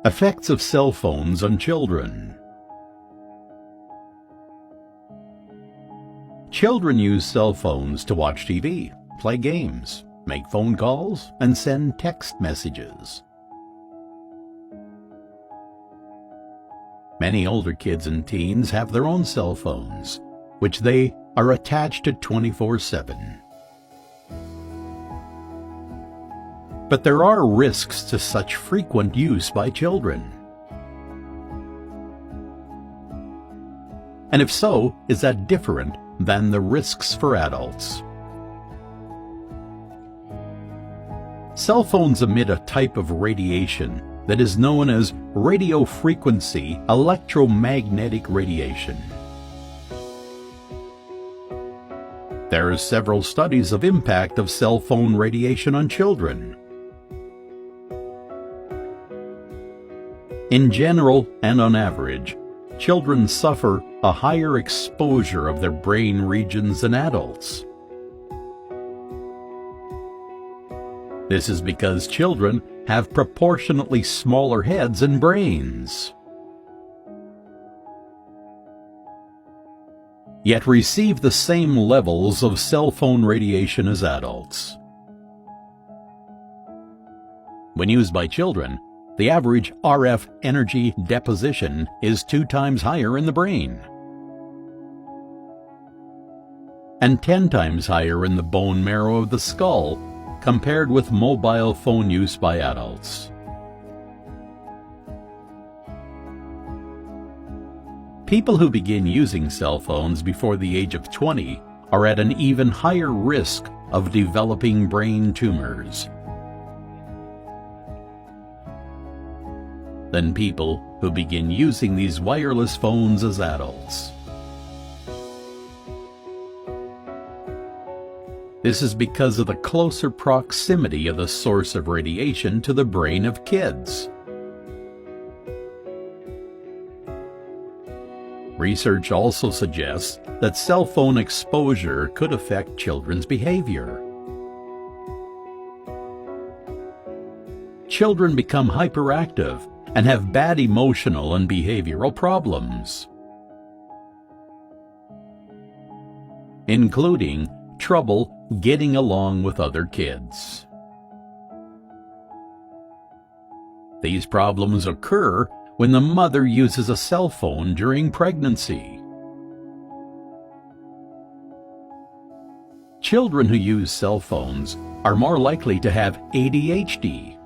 Effects of cell phones on children. Children use cell phones to watch TV, play games, make phone calls, and send text messages. Many older kids and teens have their own cell phones, which they are attached to 24/7. But there are risks to such frequent use by children. And if so, is that different than the risks for adults? Cell phones emit a type of radiation that is known as radio frequency electromagnetic radiation. There are several studies of impact of cell phone radiation on children. In general and on average, children suffer a higher exposure of their brain regions than adults. This is because children have proportionately smaller heads and brains, yet receive the same levels of cell phone radiation as adults. When used by children, the average RF energy deposition is 2 times higher in the brain and 10 times higher in the bone marrow of the skull compared with mobile phone use by adults. People who begin using cell phones before the age of 20 are at an even higher risk of developing brain tumors than people who begin using these wireless phones as adults. This is because of the closer proximity of the source of radiation to the brain of kids. Research also suggests that cell phone exposure could affect children's behavior. Children become hyperactive and have bad emotional and behavioral problems, including trouble getting along with other kids. These problems occur when the mother uses a cell phone during pregnancy. Children who use cell phones are more likely to have ADHD.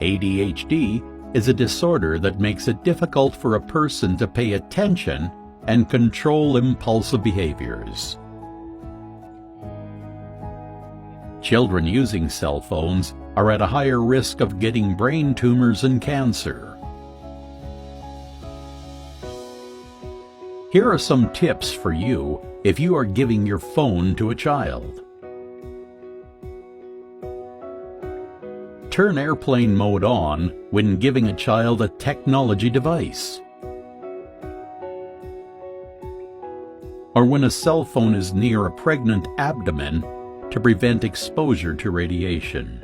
ADHD is a disorder that makes it difficult for a person to pay attention and control impulsive behaviors. Children using cell phones are at a higher risk of getting brain tumors and cancer. Here are some tips for you if you are giving your phone to a child. Turn airplane mode on when giving a child a technology device, or when a cell phone is near a pregnant abdomen to prevent exposure to radiation.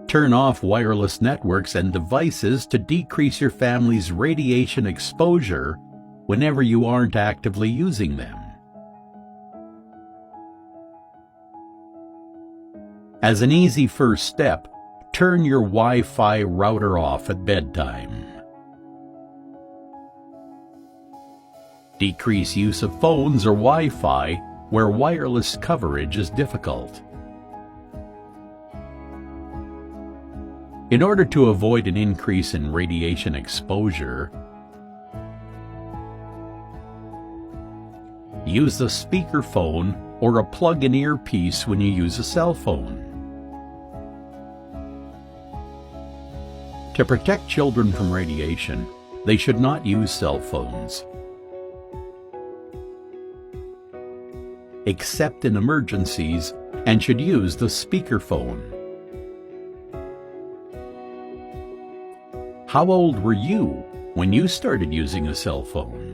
Turn off wireless networks and devices to decrease your family's radiation exposure whenever you aren't actively using them. As an easy first step, turn your Wi-Fi router off at bedtime. Decrease use of phones or Wi-Fi where wireless coverage is difficult. In order to avoid an increase in radiation exposure, use the speakerphone or a plug-in earpiece when you use a cell phone. To protect children from radiation, they should not use cell phones, except in emergencies, and should use the speakerphone. How old were you when you started using a cell phone?